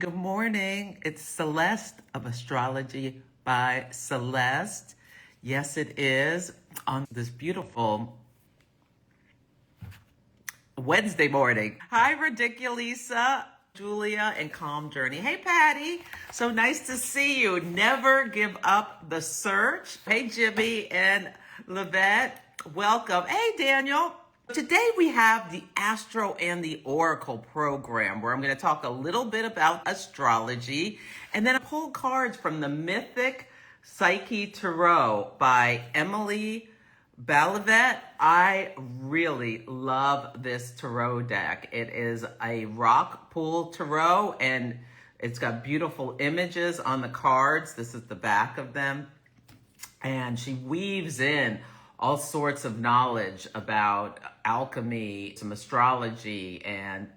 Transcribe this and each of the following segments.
Good morning. It's Celeste of Astrology by Celeste. Yes, it is on this beautiful Wednesday morning. Hi, Ridiculisa, Julia, and Calm Journey. Hey, Patty. So nice to see you. Never give up the search. Hey, Jimmy and Levette. Welcome. Hey, Daniel. Today we have the Astro and the Oracle program where I'm going to talk a little bit about astrology and then pull cards from the Mythic Psyche Tarot by Emily Balavet. I really love this tarot deck. It is a rock pool tarot and it's got beautiful images on the cards. This is the back of them. And she weaves in all sorts of knowledge about alchemy, some astrology, and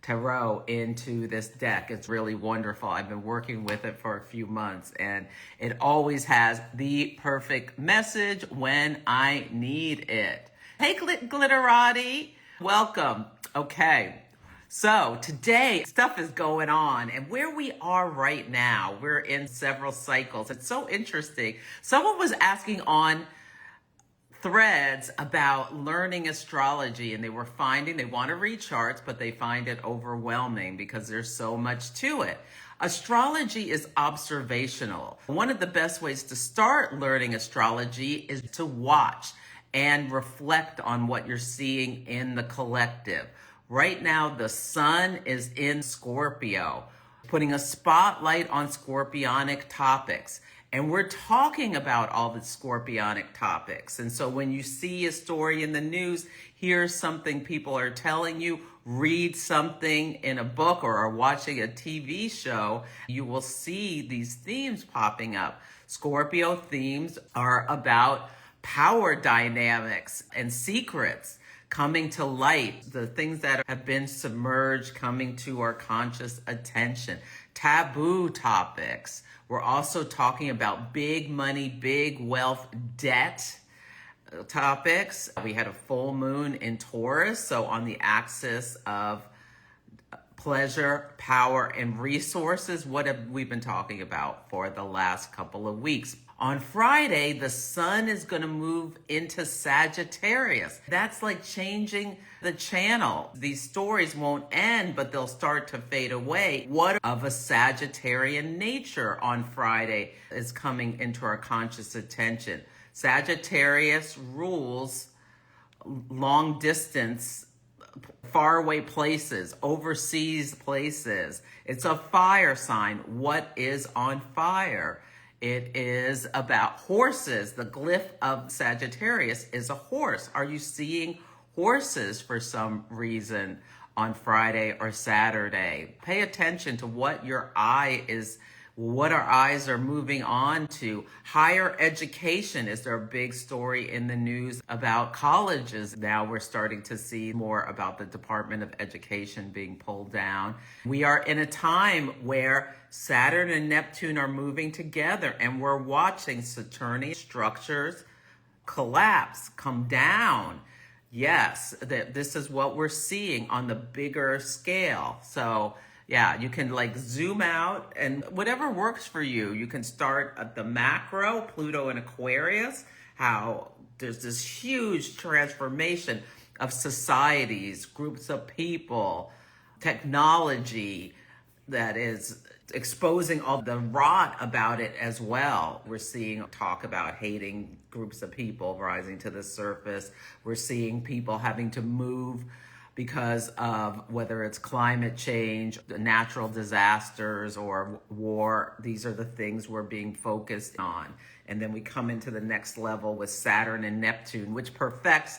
tarot into this deck. It's really wonderful. I've been working with it for a few months, and it always has the perfect message when I need it. Hey, Glitterati, welcome. Okay, so today stuff is going on, and where we are right now, we're in several cycles. It's so interesting. Someone was asking on threads about learning astrology, and they were finding they want to read charts, but they find it overwhelming because there's so much to it. Astrology is observational. One of the best ways to start learning astrology is to watch and reflect on what you're seeing in the collective. Right now, the sun is in Scorpio, putting a spotlight on scorpionic topics. And we're talking about all the scorpionic topics. And so when you see a story in the news, hear something people are telling you, read something in a book or are watching a TV show, you will see these themes popping up. Scorpio themes are about power dynamics and secrets coming to light, the things that have been submerged coming to our conscious attention, taboo topics. We're also talking about big money, big wealth, debt topics. We had a full moon in Taurus, so on the axis of pleasure, power, and resources. What have we been talking about for the last couple of weeks? On Friday, the sun is going to move into Sagittarius. That's like changing the channel. These stories won't end, but they'll start to fade away. What of a Sagittarian nature on Friday is coming into our conscious attention? Sagittarius rules long distance, faraway places, overseas places. It's a fire sign. What is on fire? It is about horses. The glyph of Sagittarius is a horse. Are you seeing horses for some reason on Friday or Saturday? Pay attention to what your eye is, what our eyes are moving on to. Higher education, is there a big story in the news about colleges? Now we're starting to see more about the Department of Education being pulled down. We are in a time where Saturn and Neptune are moving together, and we're watching Saturnian structures collapse, come down. Yes, this is what we're seeing on the bigger scale. So yeah, you can like zoom out and whatever works for you. You can start at the macro, Pluto and Aquarius, how there's this huge transformation of societies, groups of people, technology that is exposing all the rot about it as well. We're seeing talk about hating groups of people rising to the surface. We're seeing people having to move because of whether it's climate change, natural disasters, or war. These are the things we're being focused on. And then we come into the next level with Saturn and Neptune, which perfects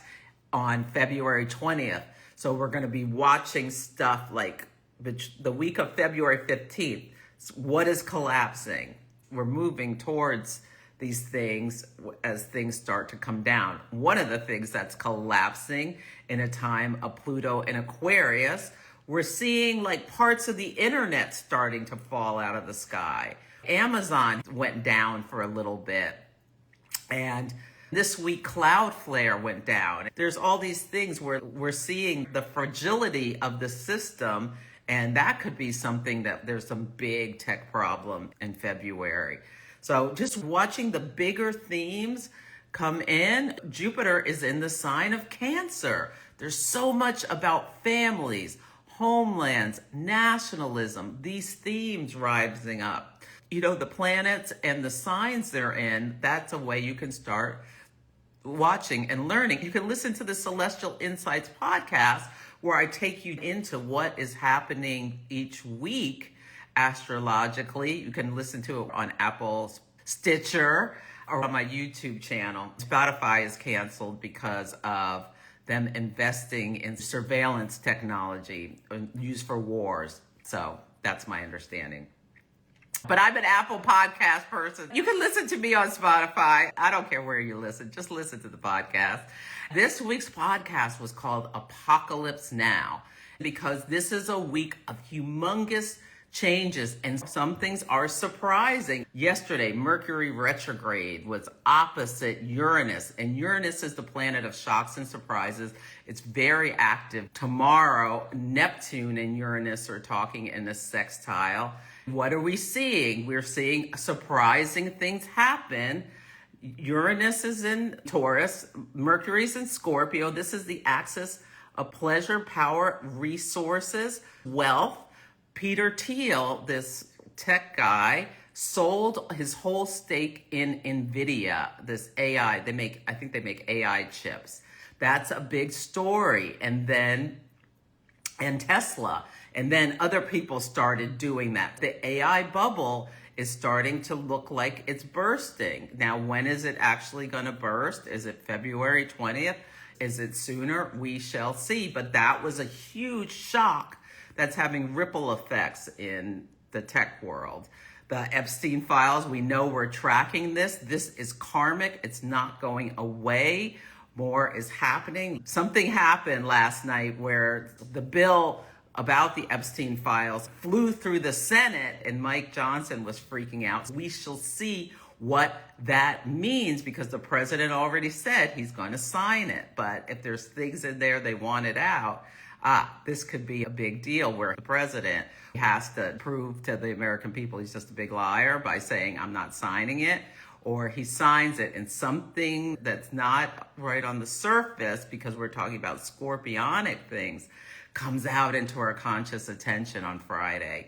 on February 20th. So we're going to be watching stuff like the week of February 15th. What is collapsing? We're moving towards these things as things start to come down. One of the things that's collapsing in a time of Pluto and Aquarius, we're seeing like parts of the internet starting to fall out of the sky. Amazon went down for a little bit. And this week, Cloudflare went down. There's all these things where we're seeing the fragility of the system And that could be something that there's some big tech problem in February. So just watching the bigger themes come in. Jupiter is in the sign of Cancer. There's so much about families, homelands, nationalism, these themes rising up. You know, the planets and the signs they're in, that's a way you can start watching and learning. You can listen to the Celestial Insights podcast where I take you into what is happening each week astrologically. You can listen to it on Apple, Stitcher, or on my YouTube channel. Spotify is canceled because of them investing in surveillance technology used for wars. So that's my understanding. But I'm an Apple podcast person. You can listen to me on Spotify. I don't care where you listen. Just listen to the podcast. This week's podcast was called Apocalypse Now because this is a week of humongous changes and some things are surprising. Yesterday, Mercury retrograde was opposite Uranus, and Uranus is the planet of shocks and surprises. It's very active. Tomorrow, Neptune and Uranus are talking in a sextile. What are we seeing? We're seeing surprising things happen. Uranus is in Taurus, Mercury's in Scorpio. This is the axis of pleasure, power, resources, wealth. Peter Thiel, this tech guy, sold his whole stake in NVIDIA, this AI. I think they make AI chips. That's a big story. And Tesla. And then other people started doing that. The AI bubble is starting to look like it's bursting. Now, when is it actually going to burst? Is it February 20th? Is it sooner? We shall see. But that was a huge shock that's having ripple effects in the tech world. The Epstein files, we know we're tracking this. This is karmic. It's not going away. More is happening. Something happened last night where the bill about the Epstein files flew through the Senate and Mike Johnson was freaking out. We shall see what that means because the president already said he's going to sign it. But if there's things in there they wanted out, this could be a big deal where the president has to prove to the American people he's just a big liar by saying, I'm not signing it, or he signs it and something that's not right on the surface because we're talking about scorpionic things comes out into our conscious attention on Friday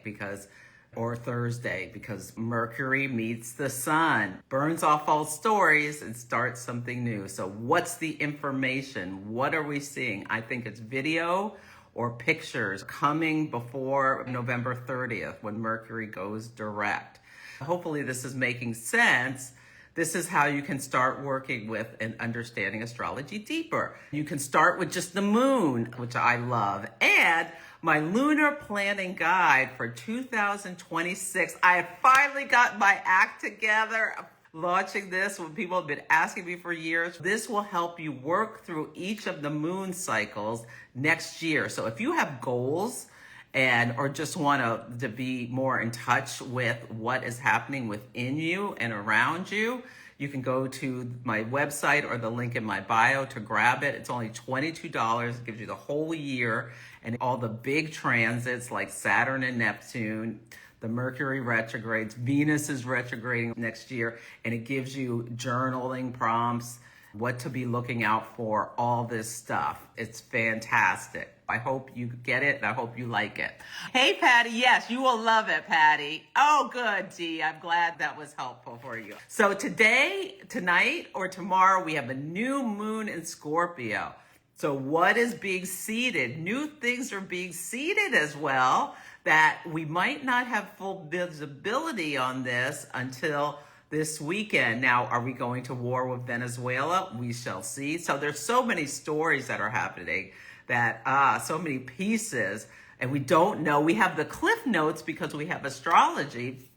or Thursday because Mercury meets the sun, burns off old stories and starts something new. So what's the information? What are we seeing? I think it's video or pictures coming before November 30th when Mercury goes direct. Hopefully this is making sense. This is how you can start working with and understanding astrology deeper. You can start with just the moon, which I love, and my lunar planning guide for 2026. I have finally got my act together. Launching this when people have been asking me for years. This will help you work through each of the moon cycles next year. So if you have goals or just want to be more in touch with what is happening within you and around you, you can go to my website or the link in my bio to grab it. It's only $22. It gives you the whole year and all the big transits like Saturn and Neptune, the Mercury retrogrades, Venus is retrograding next year, and it gives you journaling prompts, what to be looking out for, all this stuff. It's fantastic. I hope you get it and I hope you like it. Hey, Patty. Yes, you will love it, Patty. Oh, good, Dee. I'm glad that was helpful for you. So tonight, or tomorrow, we have a new moon in Scorpio. So what is being seeded? New things are being seeded as well that we might not have full visibility on this until this weekend. Now, are we going to war with Venezuela? We shall see. So there's so many stories that are happening that, so many pieces, and we don't know. We have the cliff notes because we have astrology,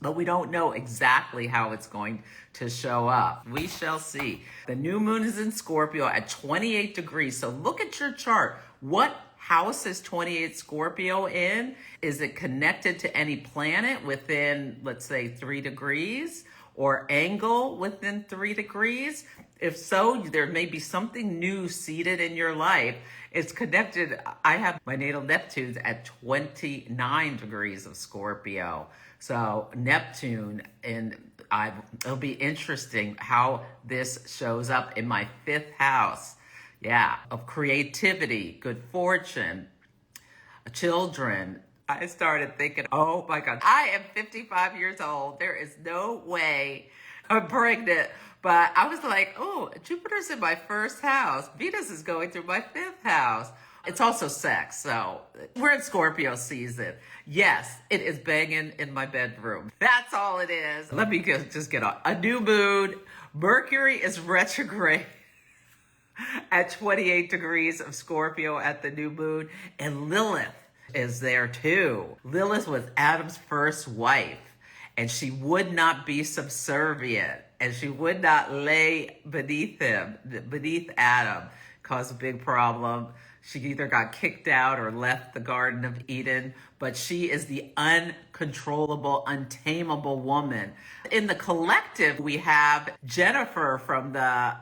but we don't know exactly how it's going to show up. We shall see. The new moon is in Scorpio at 28 degrees. So look at your chart. What house is 28 Scorpio in? Is it connected to any planet within, let's say, 3 degrees? or angle within 3 degrees? If so, there may be something new seated in your life. It's connected. I have my natal Neptune's at 29 degrees of Scorpio. So Neptune, and it'll be interesting how this shows up in my 5th house. Yeah, of creativity, good fortune, children. I started thinking, oh my God, I am 55 years old. There is no way I'm pregnant. But I was like, oh, Jupiter's in my 1st house. Venus is going through my 5th house. It's also sex. So we're in Scorpio season. Yes, it is banging in my bedroom. That's all it is. Let me just get on. A new moon. Mercury is retrograde at 28 degrees of Scorpio at the new moon. And Lilith is there too. Lilith was Adam's first wife, and she would not be subservient, and she would not lay beneath Adam. Caused a big problem. She either got kicked out or left the Garden of Eden, but she is the uncontrollable, untamable woman. In the collective, we have Jennifer from the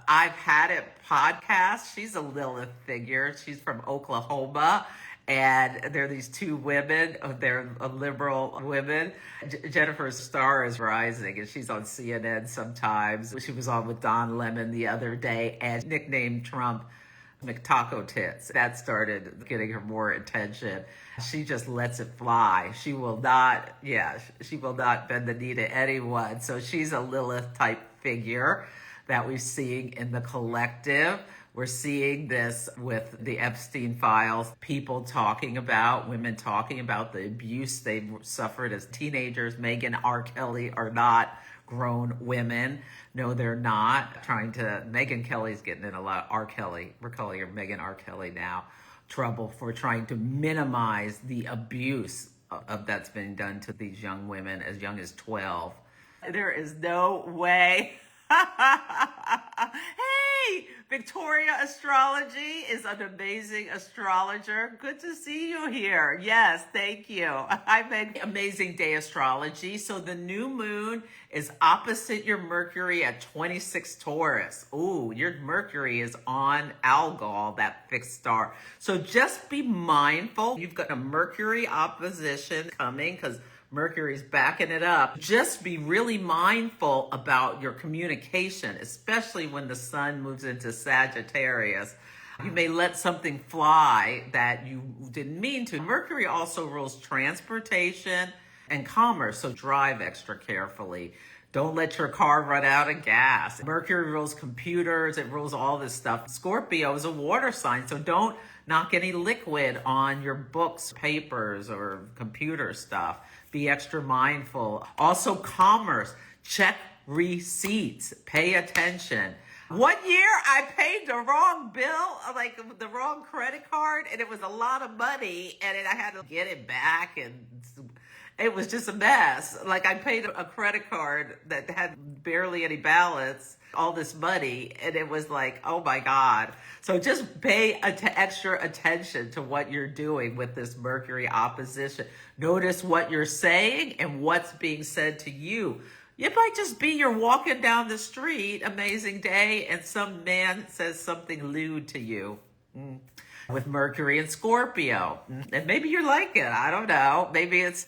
I've Had It podcast. She's a Lilith figure. She's from Oklahoma. And there are these 2 women, they're liberal women. Jennifer's star is rising, and she's on CNN sometimes. She was on with Don Lemon the other day, and nicknamed Trump McTaco Tits. That started getting her more attention. She just lets it fly. She will not bend the knee to anyone. So she's a Lilith type figure that we're seeing in the collective. We're seeing this with the Epstein files, people talking about, women talking about the abuse they've suffered as teenagers. Meghan R. Kelly are not grown women. No, they're not. Meghan Kelly's getting in a lot. We're calling her Meghan R. Kelly now, trouble for trying to minimize the abuse that's been done to these young women as young as 12. There is no way. Hey, Victoria Astrology is an amazing astrologer. Good to see you here. Yes, thank you. I make Amazing Day Astrology. So the new moon is opposite your Mercury at 26 Taurus. Ooh, your Mercury is on Algol, that fixed star. So just be mindful. You've got a Mercury opposition coming because Mercury's backing it up. Just be really mindful about your communication, especially when the sun moves into Sagittarius. You may let something fly that you didn't mean to. Mercury also rules transportation and commerce, so drive extra carefully. Don't let your car run out of gas. Mercury rules computers, it rules all this stuff. Scorpio is a water sign, so don't knock any liquid on your books, papers, or computer stuff. Be extra mindful. Also, commerce. Check receipts. Pay attention. One year, I paid the wrong bill, like the wrong credit card, and it was a lot of money, and I had to get it back, and it was just a mess. Like, I paid a credit card that had barely any balance, all this money, and it was like, oh my God. So just pay extra attention to what you're doing with this Mercury opposition. Notice what you're saying and what's being said to you. It might just be you're walking down the street, amazing day, and some man says something lewd to you. With Mercury and Scorpio. And maybe you like it. I don't know. Maybe it's,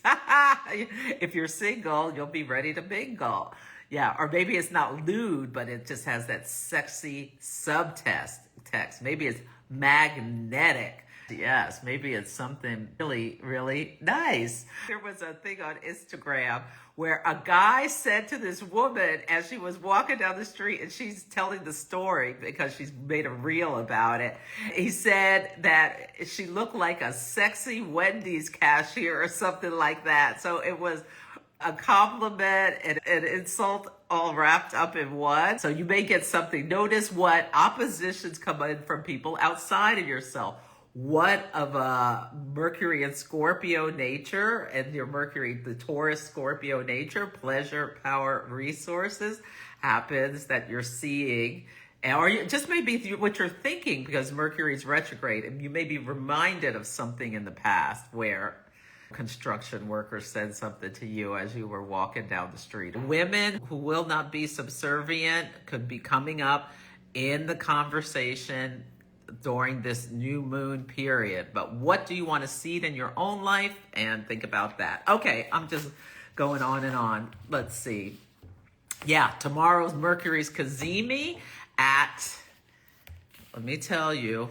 if you're single, you'll be ready to mingle. Yeah, or maybe it's not lewd, but it just has that sexy subtext. Maybe it's magnetic. Yes, maybe it's something really, really nice. There was a thing on Instagram where a guy said to this woman as she was walking down the street, and she's telling the story because she's made a reel about it. He said that she looked like a sexy Wendy's cashier or something like that. So it was a compliment and an insult all wrapped up in one. So you may get something. Notice what oppositions come in from people outside of yourself. What of a Mercury and Scorpio nature, and your Mercury, the Taurus Scorpio nature, pleasure, power, resources, happens that you're seeing, or just maybe what you're thinking, because Mercury is retrograde, and you may be reminded of something in the past where construction worker said something to you as you were walking down the street. Women who will not be subservient could be coming up in the conversation during this new moon period. But what do you want to see in your own life? And think about that. Okay, I'm just going on and on. Let's see. Yeah, tomorrow's Mercury's Cazimi at, let me tell you,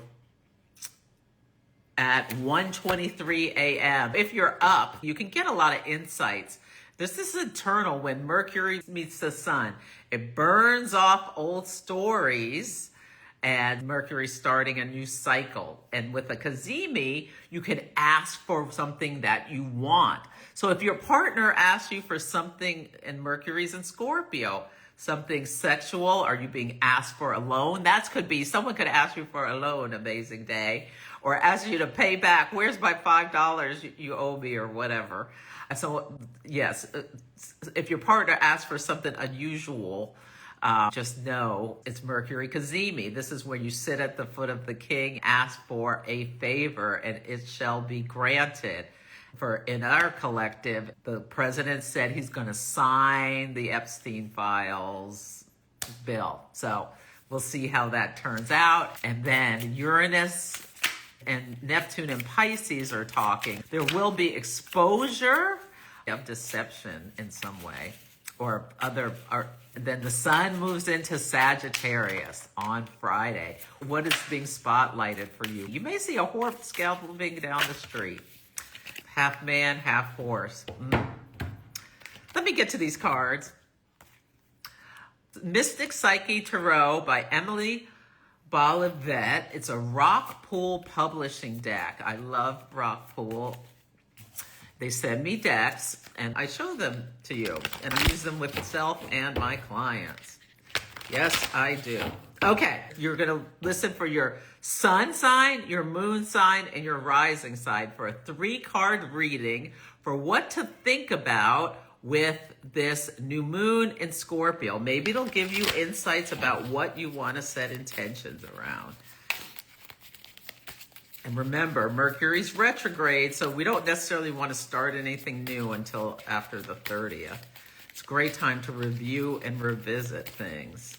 at 1:23 a.m. If you're up, you can get a lot of insights. This is eternal when Mercury meets the sun. It burns off old stories, and Mercury starting a new cycle. And with a Cazimi, you can ask for something that you want. So if your partner asks you for something, and Mercury's in Scorpio, something sexual, are you being asked for a loan? That could be, someone could ask you for a loan, amazing day, or ask you to pay back, where's my $5 you owe me or whatever. So yes, if your partner asks for something unusual, just know it's Mercury Cazimi. This is where you sit at the foot of the king, ask for a favor, and it shall be granted. For in our collective, the president said he's going to sign the Epstein files bill. So we'll see how that turns out. And then Uranus and Neptune and Pisces are talking. There will be exposure of deception in some way or other. Then the sun moves into Sagittarius on Friday. What is being spotlighted for you? You may see a horse scalping down the street. Half man, half horse. Let me get to these cards. Mystic Psyche Tarot by Emily Bolivet. It's a Rock Pool publishing deck. I love Rock Pool. They send me decks, and I show them to you, and I use them with myself and my clients. Yes, I do. Okay, you're going to listen for your sun sign, your moon sign, and your rising sign for a 3-card reading for what to think about with this new moon in Scorpio. Maybe it'll give you insights about what you want to set intentions around. And remember, Mercury's retrograde, so we don't necessarily want to start anything new until after the 30th. It's a great time to review and revisit things.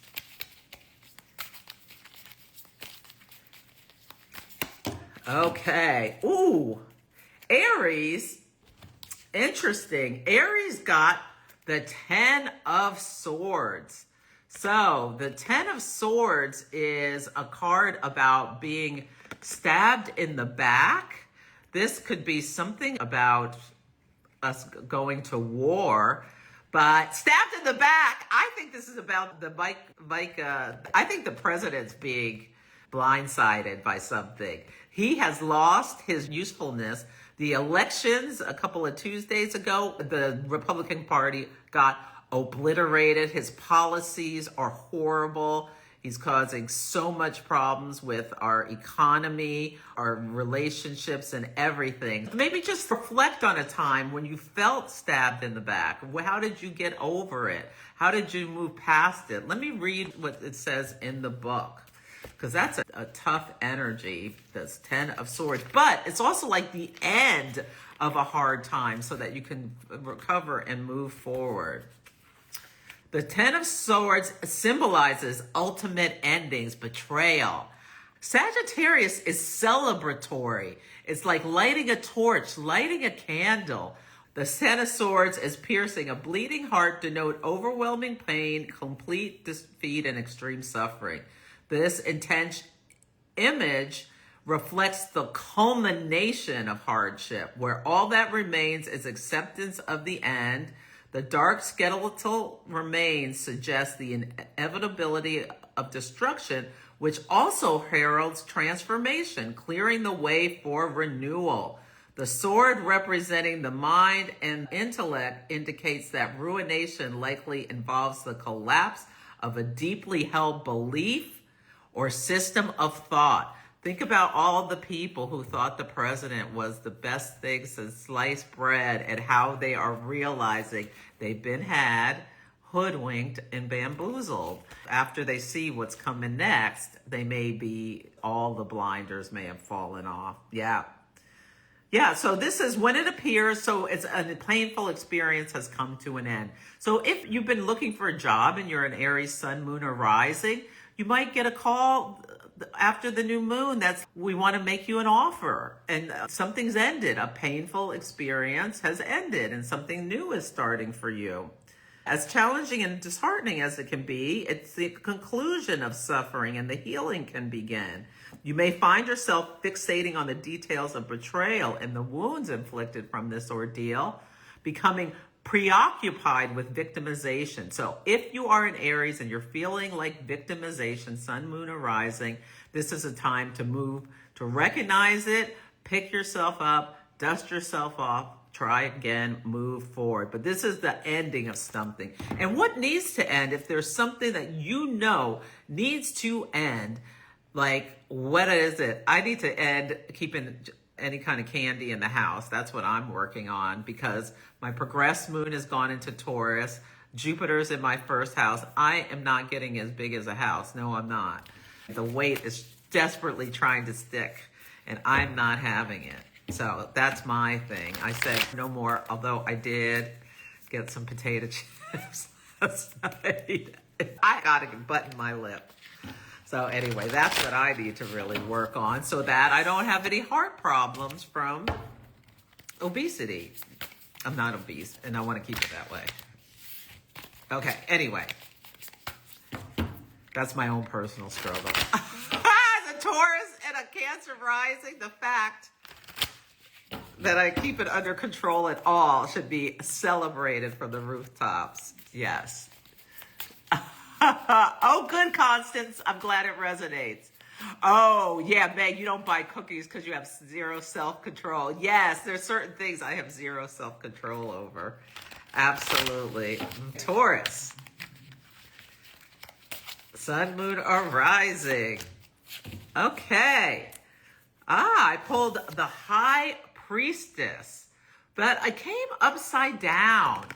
Okay. Ooh, Aries. Interesting. Aries got the 10 of Swords. So the 10 of Swords is a card about being stabbed in the back. This could be something about us going to war, but stabbed in the back. I think this is about the I think the president's being blindsided by something. He has lost his usefulness. The elections a couple of Tuesdays ago, the Republican Party got obliterated. His policies are horrible. He's causing so much problems with our economy, our relationships, and everything. Maybe just reflect on a time when you felt stabbed in the back. How did you get over it? How did you move past it? Let me read what it says in the book, because that's a tough energy, this 10 of Swords. But it's also like the end of a hard time so that you can recover and move forward. The 10 of Swords symbolizes ultimate endings, betrayal. Sagittarius is celebratory. It's like lighting a torch, lighting a candle. The 10 of Swords is piercing. A bleeding heart denote overwhelming pain, complete defeat, and extreme suffering. This intense image reflects the culmination of hardship, where all that remains is acceptance of the end. The dark skeletal remains suggest the inevitability of destruction, which also heralds transformation, clearing the way for renewal. The sword representing the mind and intellect indicates that ruination likely involves the collapse of a deeply held belief or system of thought. Think about all the people who thought the president was the best thing since sliced bread and how they are realizing they've been had, hoodwinked, and bamboozled. After they see what's coming next, all the blinders may have fallen off. Yeah. Yeah, so this is when it appears, so it's a painful experience has come to an end. So if you've been looking for a job and you're an Aries sun, moon, or rising, you might get a call after the new moon that's, we want to make you an offer, and something's ended. A painful experience has ended and something new is starting for you. As challenging and disheartening as it can be, it's the conclusion of suffering and the healing can begin. You may find yourself fixating on the details of betrayal and the wounds inflicted from this ordeal, becoming preoccupied with victimization. So if you are an Aries and you're feeling like victimization, sun, moon, or rising, this is a time to move, to recognize it, pick yourself up, dust yourself off, try again, move forward. But this is the ending of something. And what needs to end, if there's something that you know needs to end, like, what is it? I need to end keeping any kind of candy in the house. That's what I'm working on, because my progressed moon has gone into Taurus. Jupiter's in my first house. I am not getting as big as a house. No, I'm not. The weight is desperately trying to stick, and I'm not having it. So that's my thing. I said no more, although I did get some potato chips last night. I gotta button my lip. So anyway, that's what I need to really work on, so that I don't have any heart problems from obesity. I'm not obese, and I want to keep it that way. Okay, anyway. That's my own personal struggle. As a Taurus and a Cancer rising, the fact that I keep it under control at all should be celebrated from the rooftops. Yes. Oh, good, Constance. I'm glad it resonates. Oh, yeah, Meg, you don't buy cookies because you have zero self-control. Yes, there's certain things I have zero self-control over. Absolutely. Taurus. Sun, moon, or rising. Okay. I pulled the High Priestess, but I came upside down.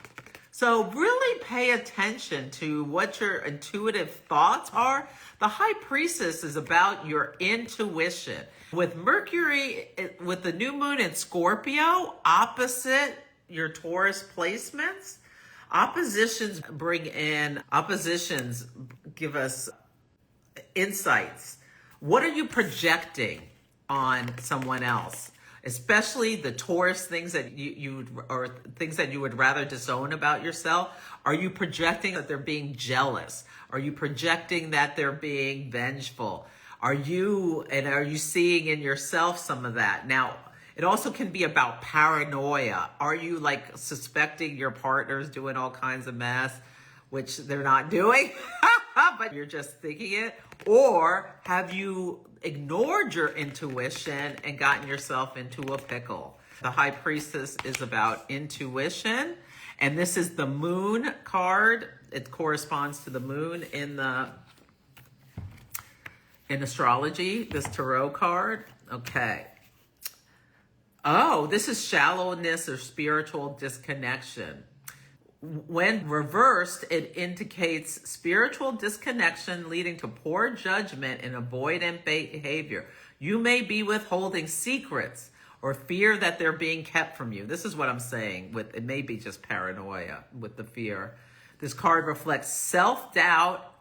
So really pay attention to what your intuitive thoughts are. The High Priestess is about your intuition. With Mercury, with the new moon in Scorpio, opposite your Taurus placements, oppositions give us insights. What are you projecting on someone else? Especially the Taurus things that or things that you would rather disown about yourself. Are you projecting that they're being jealous? Are you projecting that they're being vengeful? Are you seeing in yourself some of that? Now, it also can be about paranoia. Are you like suspecting your partner's doing all kinds of mess, which they're not doing, but you're just thinking it? Or have you ignored your intuition and gotten yourself into a pickle? The High Priestess is about intuition, and this is the moon card. It corresponds to the moon in astrology, this tarot card. Okay. Oh, this is shallowness or spiritual disconnection. When reversed, it indicates spiritual disconnection leading to poor judgment and avoidant behavior. You may be withholding secrets or fear that they're being kept from you. This is what I'm saying. It may be just paranoia with the fear. This card reflects self-doubt,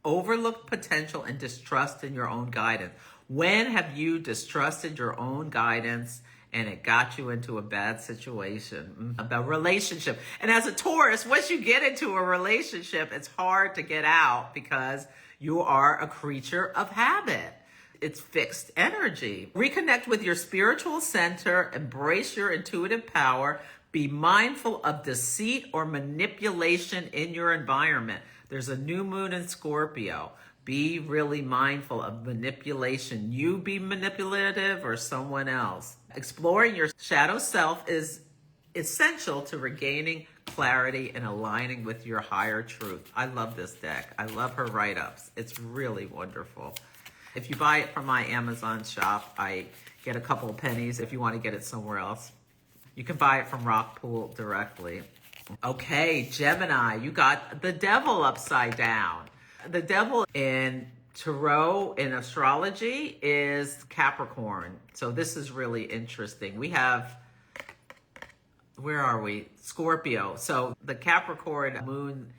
overlooked potential, and distrust in your own guidance. When have you distrusted your own guidance and it got you into a bad situation? About relationship. And as a Taurus, once you get into a relationship, it's hard to get out because you are a creature of habit. It's fixed energy. Reconnect with your spiritual center, embrace your intuitive power, be mindful of deceit or manipulation in your environment. There's a new moon in Scorpio. Be really mindful of manipulation. You be manipulative or someone else. Exploring your shadow self is essential to regaining clarity and aligning with your higher truth. I love this deck. I love her write-ups. It's really wonderful. If you buy it from my Amazon shop, I get a couple of pennies. If you want to get it somewhere else, you can buy it from Rockpool directly. Okay, Gemini, you got the devil upside down. The devil in tarot in astrology is Capricorn. So this is really interesting. We have, where are we? Scorpio. So the Capricorn moon,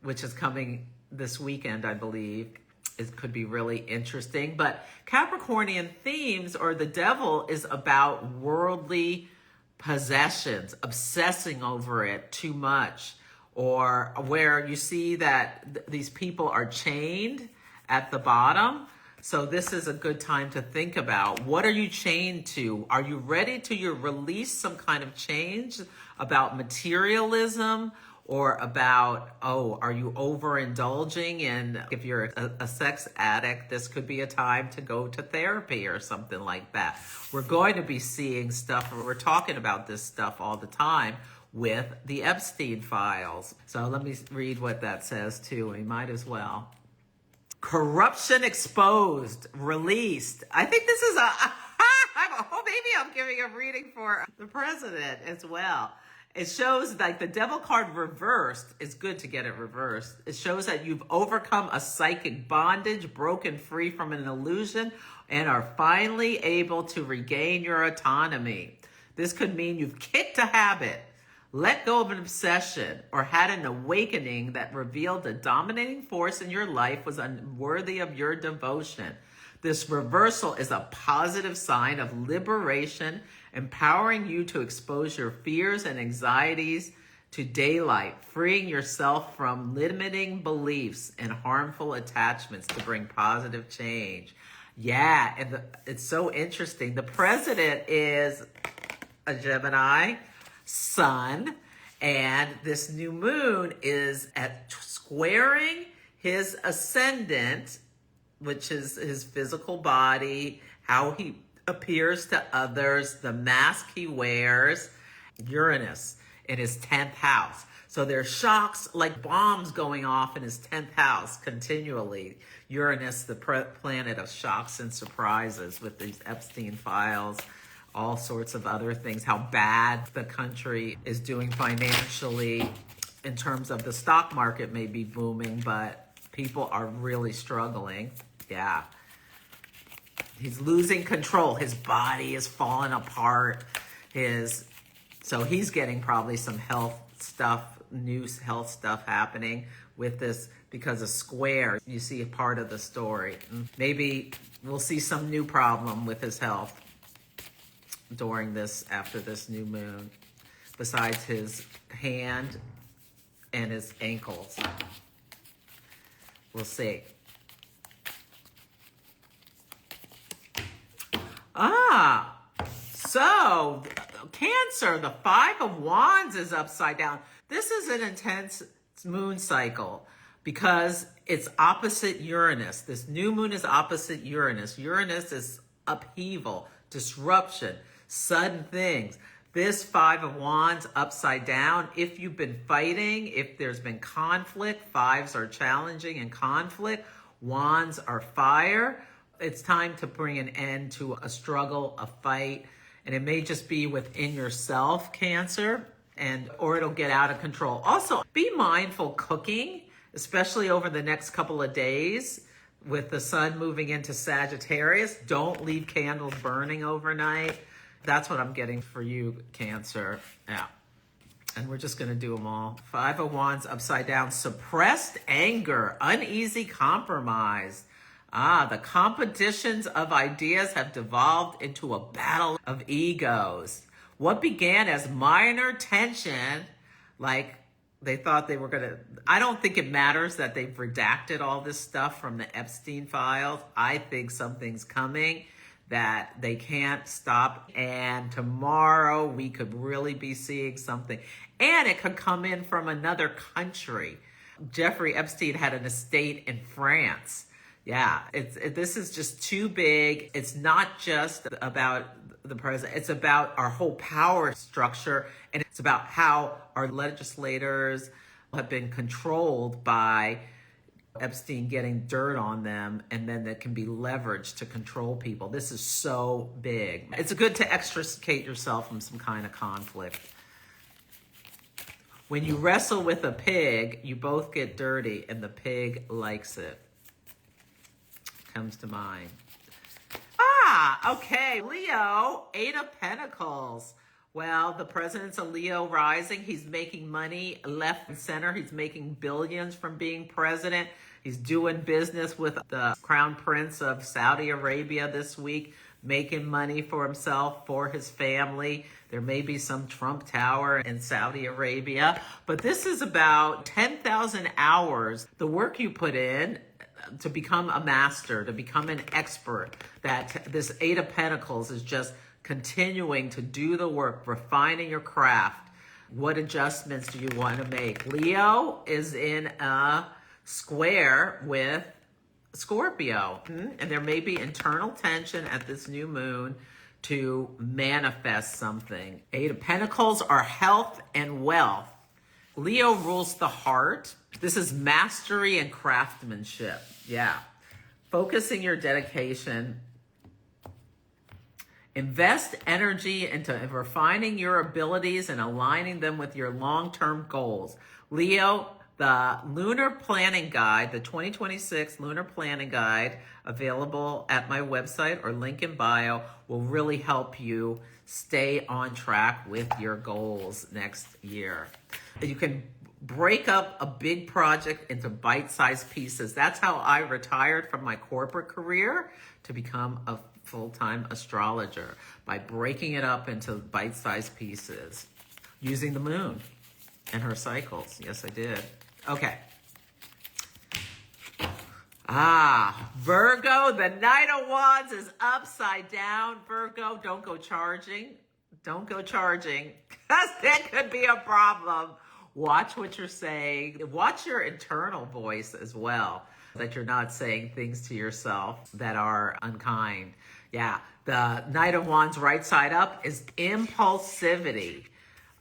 which is coming this weekend, I believe, could be really interesting. But Capricornian themes, or the devil, is about worldly possessions, obsessing over it too much, or where you see that these people are chained at the bottom. So this is a good time to think about, what are you chained to? Are you ready to release some kind of change about materialism, or about, are you overindulging? And if you're a sex addict, this could be a time to go to therapy or something like that. We're going to be seeing stuff, we're talking about this stuff all the time with the Epstein files. So let me read what that says too. We might as well. Corruption exposed, released. I think this is maybe I'm giving a reading for the president as well. It shows like the devil card reversed is good to get it reversed. It shows that you've overcome a psychic bondage, broken free from an illusion, and are finally able to regain your autonomy. This could mean you've kicked a habit, let go of an obsession, or had an awakening that revealed a dominating force in your life was unworthy of your devotion. This reversal is a positive sign of liberation, empowering you to expose your fears and anxieties to daylight, freeing yourself from limiting beliefs and harmful attachments to bring positive change. Yeah, and it's so interesting. The president is a Gemini sun, and this new moon is at squaring his ascendant, which is his physical body, how he appears to others, the mask he wears, Uranus in his 10th house. So there's shocks like bombs going off in his 10th house continually. Uranus, the planet of shocks and surprises, with these Epstein files, all sorts of other things, how bad the country is doing financially. In terms of the stock market may be booming, but people are really struggling. Yeah. He's losing control. His body is falling apart. So he's getting probably some health stuff, new health stuff happening with this because of square. You see a part of the story. Maybe we'll see some new problem with his health after this new moon, besides his hand and his ankles. We'll see. So Cancer, the Five of Wands is upside down. This is an intense moon cycle because it's opposite Uranus. This new moon is opposite Uranus. Uranus is upheaval, disruption, sudden things. This Five of Wands upside down, if you've been fighting, if there's been conflict, fives are challenging and conflict, wands are fire. It's time to bring an end to a struggle, a fight, and it may just be within yourself, Cancer, or it'll get out of control. Also, be mindful cooking, especially over the next couple of days with the sun moving into Sagittarius. Don't leave candles burning overnight. That's what I'm getting for you, Cancer. Yeah. And we're just going to do them all. Five of Wands upside down. Suppressed anger, uneasy compromise. The competitions of ideas have devolved into a battle of egos. What began as minor tension, like they thought they were going to... I don't think it matters that they've redacted all this stuff from the Epstein files. I think something's coming that they can't stop. And tomorrow we could really be seeing something. And it could come in from another country. Jeffrey Epstein had an estate in France. Yeah, this is just too big. It's not just about the president. It's about our whole power structure. And it's about how our legislators have been controlled by Epstein getting dirt on them, and then that can be leveraged to control people. This is so big. It's good to extricate yourself from some kind of conflict. When you wrestle with a pig, you both get dirty, and the pig likes it. comes to mind. Ah, okay. Leo, Eight of Pentacles. Well, the president's a Leo rising. He's making money left and center. He's making billions from being president. He's doing business with the Crown Prince of Saudi Arabia this week, making money for himself, for his family. There may be some Trump Tower in Saudi Arabia, but this is about 10,000 hours, the work you put in to become a master, to become an expert. That this Eight of Pentacles is just continuing to do the work, refining your craft. What adjustments do you want to make? Leo is in a square with Scorpio, and there may be internal tension at this new moon to manifest something. Eight of Pentacles are health and wealth. Leo rules the heart. This is mastery and craftsmanship. Yeah. Focusing your dedication. Invest energy into refining your abilities and aligning them with your long-term goals. Leo, the Lunar Planning Guide, the 2026 Lunar Planning Guide, available at my website or link in bio, will really help you stay on track with your goals next year. You can break up a big project into bite-sized pieces. That's how I retired from my corporate career to become a full-time astrologer, by breaking it up into bite-sized pieces using the moon and her cycles. Yes, I did. Okay. Virgo, the Knight of Wands is upside down. Virgo, don't go charging. Don't go charging, because that could be a problem. Watch what you're saying. Watch your internal voice as well, that you're not saying things to yourself that are unkind. Yeah, the Knight of Wands right side up is impulsivity.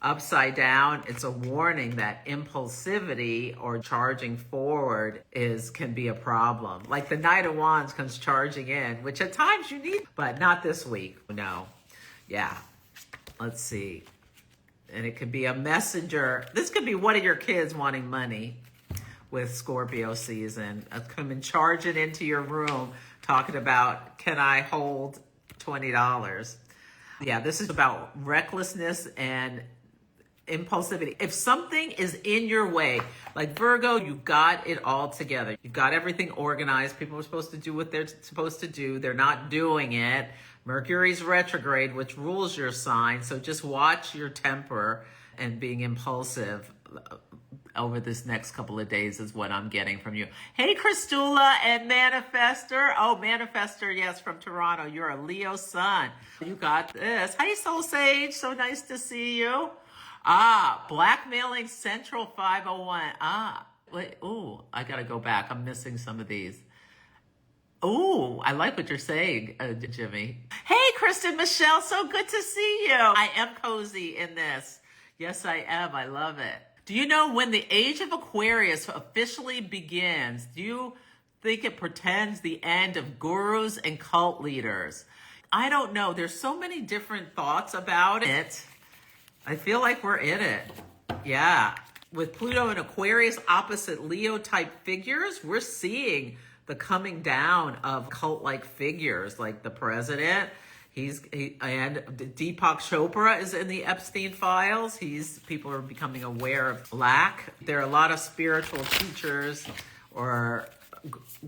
Upside down, it's a warning that impulsivity or charging forward can be a problem. Like the Knight of Wands comes charging in, which at times you need, but not this week. No. Yeah. Let's see. And it could be a messenger. This could be one of your kids wanting money with Scorpio season. Coming charging into your room talking about, can I hold $20? Yeah, this is about recklessness and impulsivity. If something is in your way, like Virgo, you've got it all together. You've got everything organized. People are supposed to do what they're supposed to do. They're not doing it. Mercury's retrograde, which rules your sign. So just watch your temper and being impulsive over this next couple of days is what I'm getting from you. Hey, Christula and Manifester. Oh, Manifester, yes, from Toronto. You're a Leo sun. You got this. Hey, Soul Sage. So nice to see you. Blackmailing Central 501. Wait, ooh, I gotta go back. I'm missing some of these. Ooh, I like what you're saying, Jimmy. Hey, Kristen Michelle, so good to see you. I am cozy in this. Yes, I am. I love it. Do you know when the age of Aquarius officially begins? Do you think it portends the end of gurus and cult leaders? I don't know. There's so many different thoughts about it. I feel like we're in it. Yeah. With Pluto and Aquarius opposite Leo type figures, we're seeing the coming down of cult-like figures like the president. And Deepak Chopra is in the Epstein files. People are becoming aware of lack. There are a lot of spiritual teachers or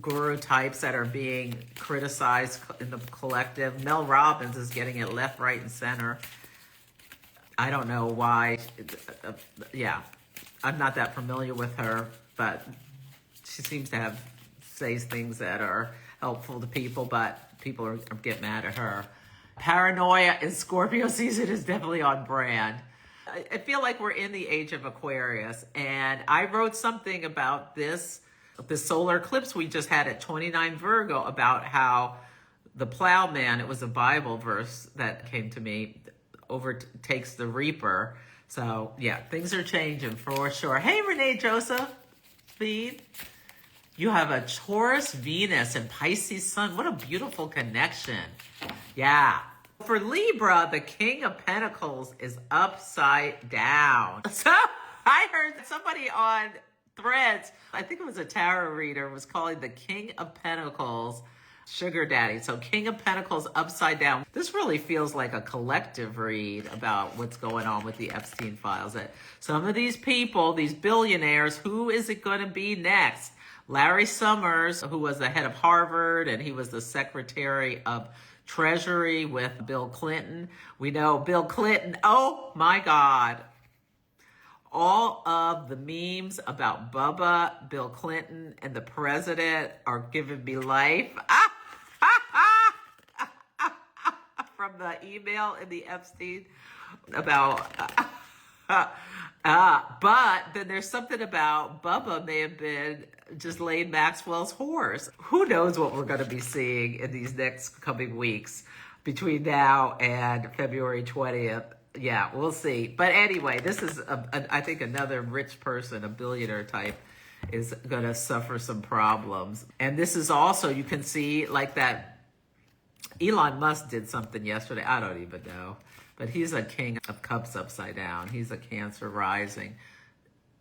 guru types that are being criticized in the collective. Mel Robbins is getting it left, right, and center. I don't know why. Yeah, I'm not that familiar with her, but she seems to says things that are helpful to people, but people get mad at her. Paranoia in Scorpio season is definitely on brand. I feel like we're in the age of Aquarius, and I wrote something about this solar eclipse we just had at 29 Virgo about how the plowman, it was a Bible verse that came to me, overtakes the reaper. So yeah, things are changing for sure. Hey, Renee Joseph, Speed. You have a Taurus Venus and Pisces Sun. What a beautiful connection. Yeah. For Libra, the King of Pentacles is upside down. So I heard somebody on Threads, I think it was a tarot reader, was calling the King of Pentacles Sugar daddy. So King of Pentacles upside down. This really feels like a collective read about what's going on with the Epstein files. That some of these people, these billionaires, who is it going to be next? Larry Summers, who was the head of Harvard, and he was the Secretary of Treasury with Bill Clinton. We know Bill Clinton, oh my God. All of the memes about Bubba, Bill Clinton, and the president are giving me life. From the email in the Epstein about... but then there's something about Bubba may have been just Ghislaine Maxwell's horse. Who knows what we're going to be seeing in these next coming weeks between now and February 20th. Yeah, we'll see. But anyway, this is, I think, another rich person, a billionaire type, is going to suffer some problems. And this is also, you can see, like that Elon Musk did something yesterday. I don't even know. But he's a King of Cups upside down. He's a Cancer rising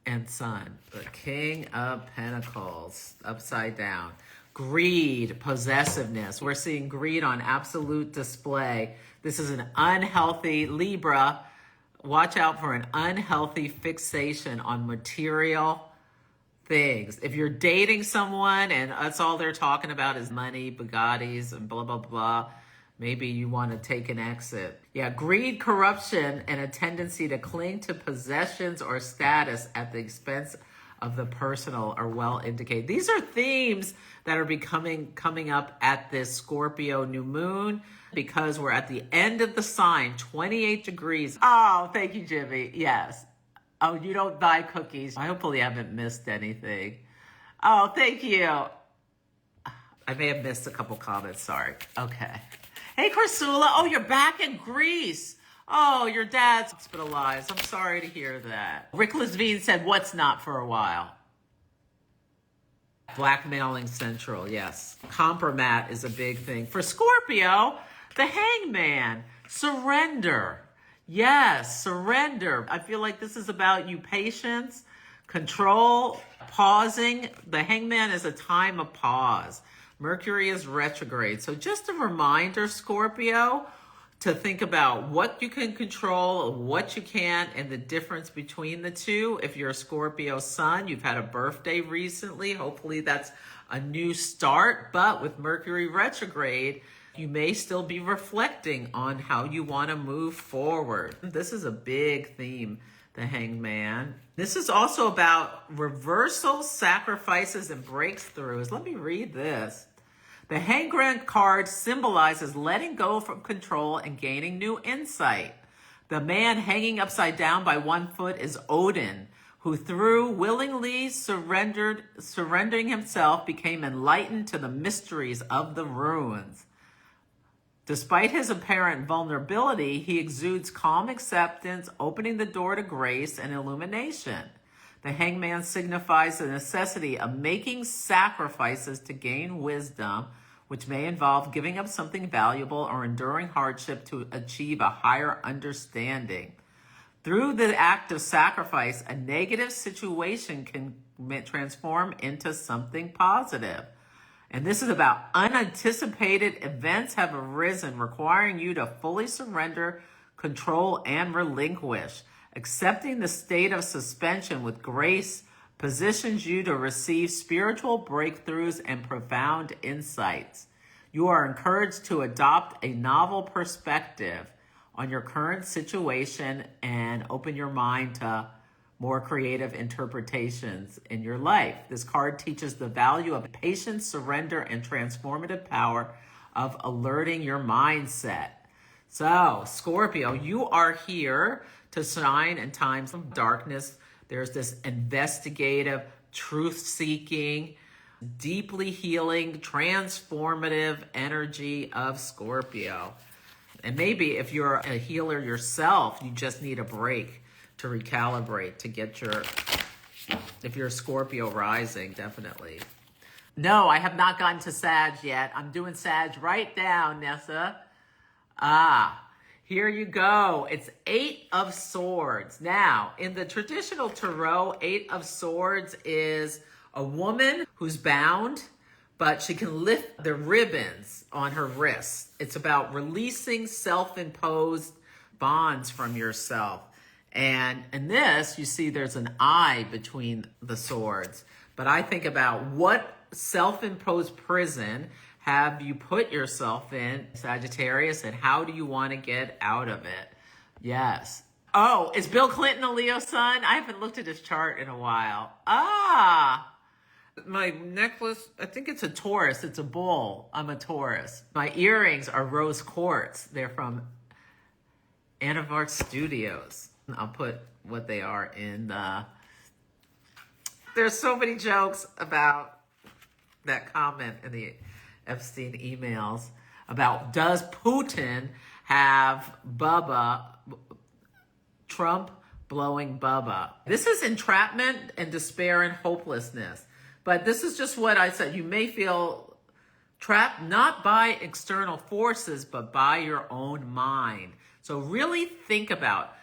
and sun. The King of Pentacles upside down. Greed, possessiveness. We're seeing greed on absolute display. This is an unhealthy Libra. Watch out for an unhealthy fixation on material things. If you're dating someone and that's all they're talking about is money, Bugattis, and blah, blah, blah, maybe you want to take an exit. Yeah, greed, corruption, and a tendency to cling to possessions or status at the expense of the personal are well indicated. These are themes that are coming up at this Scorpio New Moon because we're at the end of the sign, 28 degrees. Oh, thank you, Jimmy. Yes. Oh, you don't buy cookies. I hopefully haven't missed anything. Oh, thank you. I may have missed a couple comments. Sorry. Okay. Hey, Corsula. Oh, you're back in Greece. Oh, your dad's hospitalized. I'm sorry to hear that. Rick Lesvine said, what's not for a while? Blackmailing Central, yes. Compromat is a big thing. For Scorpio, the Hanged Man. Surrender. Yes, surrender. I feel like this is about you patience, control, pausing. The Hanged Man is a time of pause. Mercury is retrograde. So just a reminder, Scorpio, to think about what you can control, what you can't, and the difference between the two. If you're a Scorpio sun, you've had a birthday recently. Hopefully that's a new start. But with Mercury retrograde, you may still be reflecting on how you want to move forward. This is a big theme, the Hanged Man. This is also about reversals, sacrifices, and breakthroughs. Let me read this. The Hanged Man card symbolizes letting go from control and gaining new insight. The man hanging upside down by one foot is Odin, who through willingly surrendering himself became enlightened to the mysteries of the runes. Despite his apparent vulnerability, he exudes calm acceptance, opening the door to grace and illumination. The Hanged Man signifies the necessity of making sacrifices to gain wisdom, which may involve giving up something valuable or enduring hardship to achieve a higher understanding. Through the act of sacrifice, a negative situation can transform into something positive. And this is about unanticipated events have arisen, requiring you to fully surrender, control, and relinquish. Accepting the state of suspension with grace positions you to receive spiritual breakthroughs and profound insights. You are encouraged to adopt a novel perspective on your current situation and open your mind to more creative interpretations in your life. This card teaches the value of patience, surrender, and transformative power of alerting your mindset. So, Scorpio, you are here to shine in times of darkness. There's this investigative, truth-seeking, deeply healing, transformative energy of Scorpio. And maybe if you're a healer yourself, you just need a break to recalibrate, to get your, if you're a Scorpio rising, definitely. No, I have not gotten to Sag yet. I'm doing Sag right now, Nessa. Here you go. It's Eight of Swords. Now, in the traditional tarot, Eight of Swords is a woman who's bound but she can lift the ribbons on her wrists. It's about releasing self-imposed bonds from yourself. And in this, you see there's an I between the swords. But I think about what self-imposed prison have you put yourself in, Sagittarius, and how do you want to get out of it? Yes. Oh, is Bill Clinton a Leo sun? I haven't looked at his chart in a while. Ah, my necklace, I think it's a Taurus. It's a bull. I'm a Taurus. My earrings are rose quartz. They're from Anavart Studios. I'll put what they are in the... There's so many jokes about that comment in the Epstein emails about, does Putin have Trump blowing Bubba? This is entrapment and despair and hopelessness. But this is just what I said. You may feel trapped not by external forces, but by your own mind. So really think about,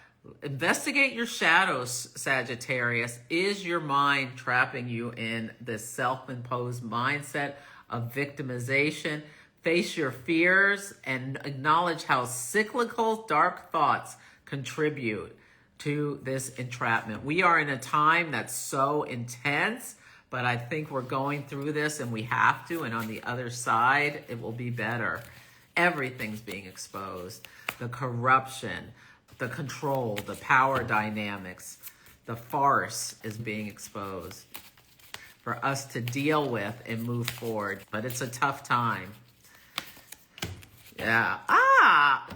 investigate your shadows, Sagittarius. Is your mind trapping you in this self-imposed mindset of victimization? Face your fears and acknowledge how cyclical dark thoughts contribute to this entrapment. We are in a time that's so intense, but I think we're going through this and we have to, and on the other side, it will be better. Everything's being exposed. The corruption, the control, the power dynamics, the farce is being exposed for us to deal with and move forward. But it's a tough time. Yeah.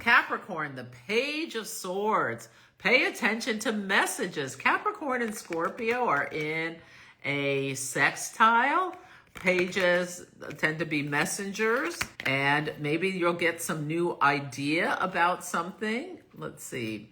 Capricorn, the Page of Swords. Pay attention to messages. Capricorn and Scorpio are in a sextile. Pages tend to be messengers, and maybe you'll get some new idea about something. Let's see.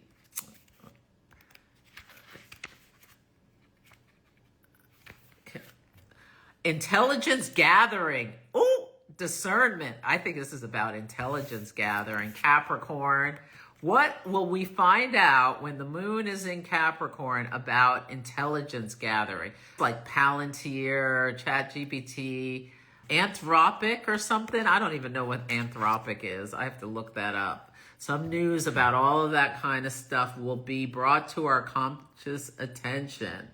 Intelligence gathering. Oh, discernment. I think this is about intelligence gathering. Capricorn. What will we find out when the moon is in Capricorn about intelligence gathering? Like Palantir, ChatGPT, Anthropic or something? I don't even know what Anthropic is. I have to look that up. Some news about all of that kind of stuff will be brought to our conscious attention.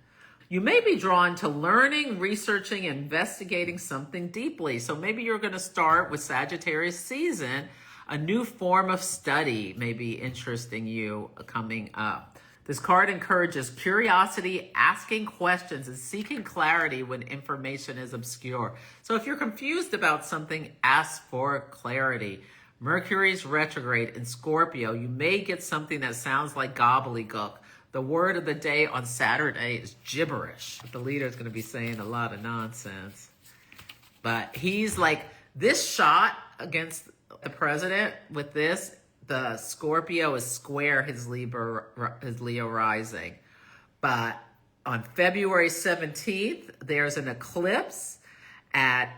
You may be drawn to learning, researching, investigating something deeply. So maybe you're going to start with Sagittarius season. A new form of study may be interesting you coming up. This card encourages curiosity, asking questions, and seeking clarity when information is obscure. So if you're confused about something, ask for clarity. Mercury's retrograde in Scorpio. You may get something that sounds like gobbledygook. The word of the day on Saturday is gibberish. The leader is going to be saying a lot of nonsense. But he's like, this shot against the president with this, the Scorpio is square his Leo rising. But on February 17th, there's an eclipse at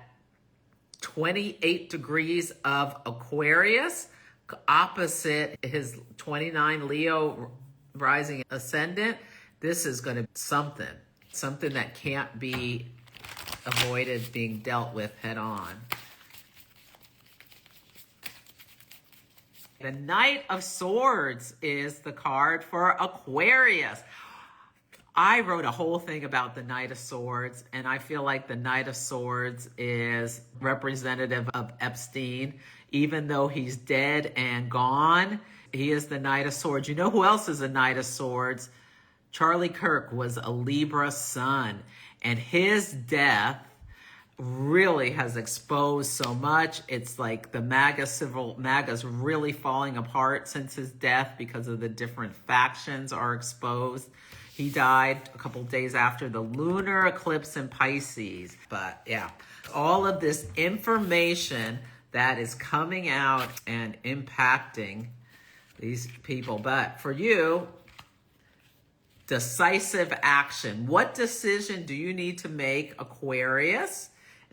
28 degrees of Aquarius, opposite his 29 Leo rising ascendant. This is going to be something that can't be avoided, being dealt with head on. The Knight of Swords is the card for Aquarius. I wrote a whole thing about the Knight of Swords, and I feel like the Knight of Swords is representative of Epstein. Even though he's dead and gone, he is the Knight of Swords. You know who else is a Knight of Swords? Charlie Kirk was a Libra sun, and his death really has exposed so much. It's like the MAGA's really falling apart since his death because of the different factions are exposed. He died a couple days after the lunar eclipse in Pisces. But yeah, all of this information that is coming out and impacting these people. But for you, decisive action. What decision do you need to make, Aquarius,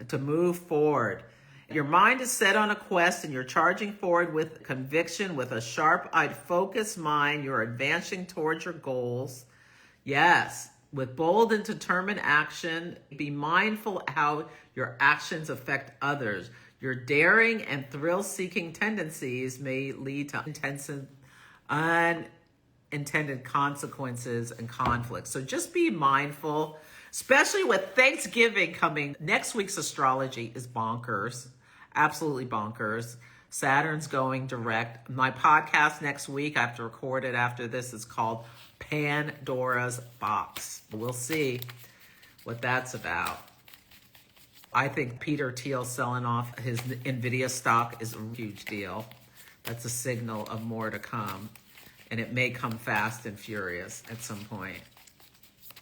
to move forward? Your mind is set on a quest and you're charging forward with conviction, with a sharp-eyed, focused mind. You're advancing towards your goals. Yes, With bold and determined action, be mindful how your actions affect others. Your daring and thrill-seeking tendencies may lead to unintended consequences and conflicts. So just be mindful, especially with Thanksgiving coming. Next week's astrology is bonkers, absolutely bonkers. Saturn's going direct. My podcast next week, I have to record it after this, is called Pandora's Box. We'll see what that's about. I think Peter Thiel selling off his NVIDIA stock is a huge deal. That's a signal of more to come. And it may come fast and furious at some point.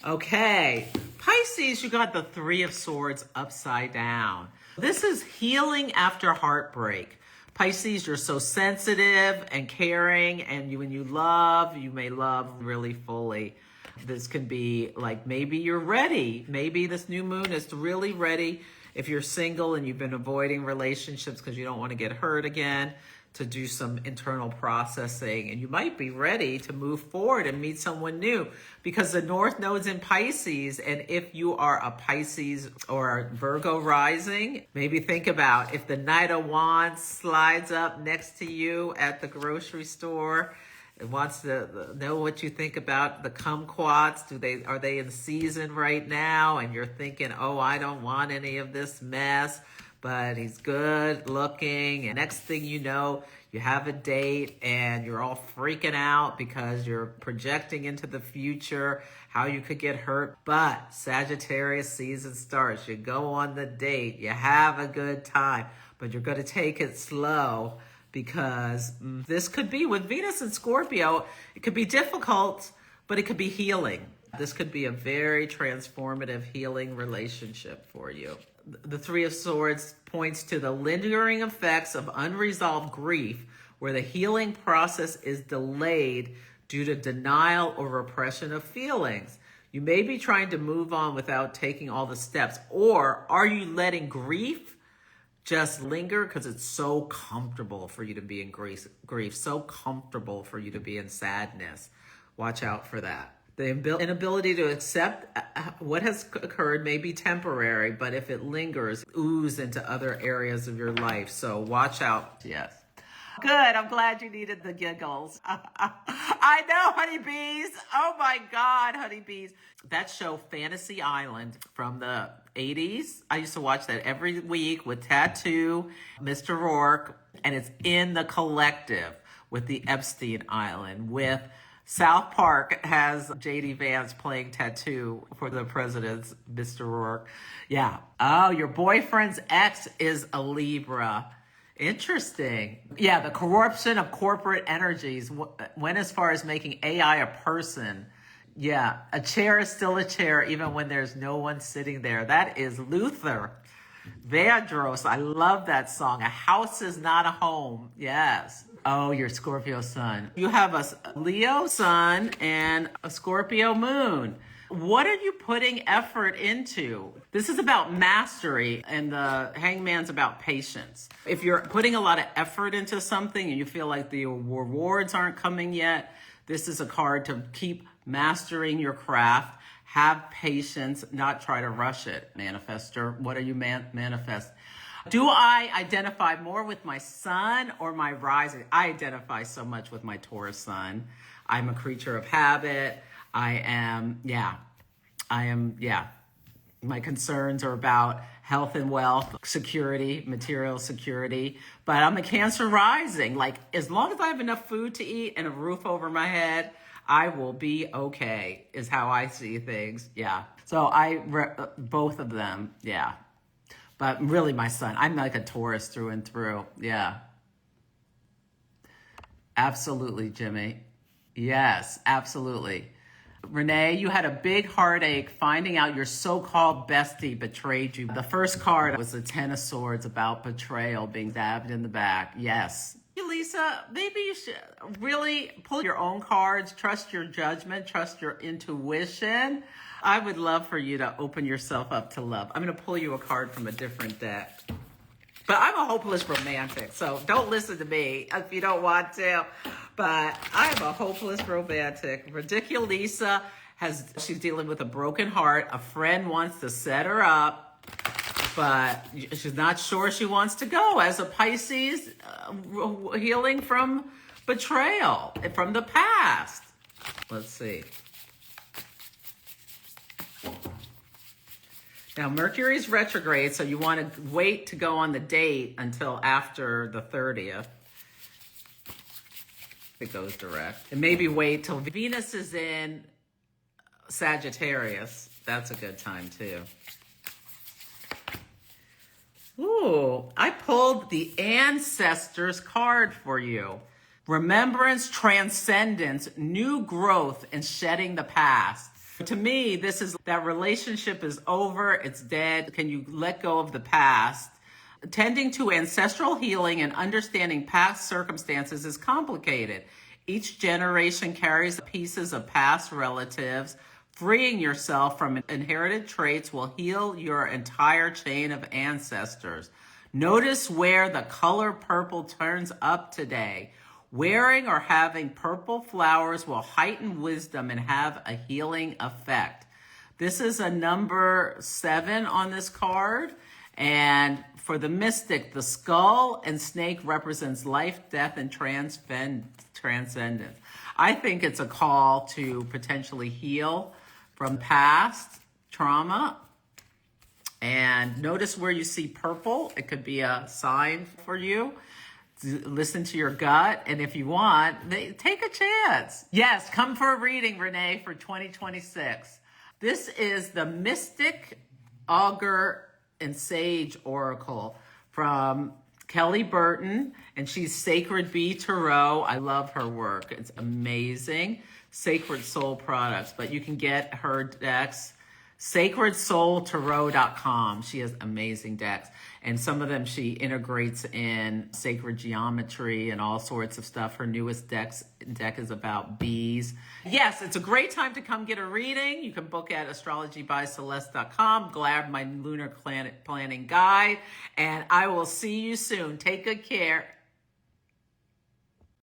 Okay, Pisces, you got the Three of Swords upside down. This is healing after heartbreak. Pisces, you're so sensitive and caring, and when you love, you may love really fully. This can be like maybe you're ready. Maybe this new moon is really ready. If you're single and you've been avoiding relationships because you don't want to get hurt again, to do some internal processing, and you might be ready to move forward and meet someone new because the North Node's in Pisces. And if you are a Pisces or a Virgo rising, maybe think about if the Knight of Wands slides up next to you at the grocery store and wants to know what you think about the kumquats. Are they in season right now? And you're thinking, oh, I don't want any of this mess, but he's good looking. And next thing you know, you have a date and you're all freaking out because you're projecting into the future how you could get hurt. But Sagittarius season starts. You go on the date. You have a good time, but you're going to take it slow because this could be with Venus and Scorpio. It could be difficult, but it could be healing. This could be a very transformative healing relationship for you. The Three of Swords points to the lingering effects of unresolved grief, where the healing process is delayed due to denial or repression of feelings. You may be trying to move on without taking all the steps, or are you letting grief just linger because it's so comfortable for you to be in grief, so comfortable for you to be in sadness? Watch out for that. The inability to accept what has occurred may be temporary, but if it lingers, ooze into other areas of your life. So watch out. Yes. Good. I'm glad you needed the giggles. I know, honeybees. Oh my God, honeybees. That show Fantasy Island from the 80s. I used to watch that every week with Tattoo, Mr. Rourke, and it's in the collective with the Epstein Island with South Park has J.D. Vance playing Tattoo for the president's Mr. Rourke. Yeah. Oh, your boyfriend's ex is a Libra. Interesting. Yeah, the corruption of corporate energies went as far as making AI a person. Yeah, a chair is still a chair even when there's no one sitting there. That is Luther Vandross. I love that song. A house is not a home. Yes. Oh, your Scorpio sun. You have a Leo sun and a Scorpio moon. What are you putting effort into? This is about mastery, and the Hanged Man's about patience. If you're putting a lot of effort into something and you feel like the rewards aren't coming yet, this is a card to keep mastering your craft. Have patience, not try to rush it. Manifestor, what are you manifest? Do I identify more with my sun or my rising? I identify so much with my Taurus sun. I'm a creature of habit. I am. My concerns are about health and wealth, security, material security. But I'm a Cancer rising. Like, as long as I have enough food to eat and a roof over my head, I will be okay, is how I see things. Yeah. So both of them. Yeah. But really my sun, I'm like a Taurus through and through. Yeah. Absolutely, Jimmy. Yes, absolutely. Renee, you had a big heartache finding out your so-called bestie betrayed you. The first card was the Ten of Swords, about betrayal, being stabbed in the back. Yes. Lisa, maybe you should really pull your own cards, trust your judgment, trust your intuition. I would love for you to open yourself up to love. I'm going to pull you a card from a different deck. But I'm a hopeless romantic, so don't listen to me if you don't want to. But I'm a hopeless romantic. Ridiculisa she's dealing with a broken heart. A friend wants to set her up, but she's not sure she wants to go. As a Pisces, healing from betrayal from the past. Let's see. Now, Mercury's retrograde, so you want to wait to go on the date until after the 30th. It goes direct. And maybe wait till Venus is in Sagittarius. That's a good time, too. Ooh, I pulled the Ancestors card for you. Remembrance, transcendence, new growth, and shedding the past. To me, this is that relationship is over, it's dead. Can you let go of the past? Tending to ancestral healing and understanding past circumstances is complicated. Each generation carries pieces of past relatives. Freeing yourself from inherited traits will heal your entire chain of ancestors. Notice where the color purple turns up today. Wearing or having purple flowers will heighten wisdom and have a healing effect. This is a number 7 on this card. And for the mystic, the skull and snake represents life, death, and transcendence. I think it's a call to potentially heal from past trauma. And notice where you see purple. It could be a sign for you. Listen to your gut, and if you want, take a chance. Yes, come for a reading, Renee, for 2026. This is the Mystic Augur and Sage Oracle from Kelly Burton, and she's Sacred Bee Tarot. I love her work. It's amazing. Sacred Soul products, but you can get her decks sacredsoultarot.com. She has amazing decks. And some of them she integrates in sacred geometry and all sorts of stuff. Her newest deck is about bees. Yes, it's a great time to come get a reading. You can book at astrologybyceleste.com. Grab my lunar planet planning guide. And I will see you soon. Take good care.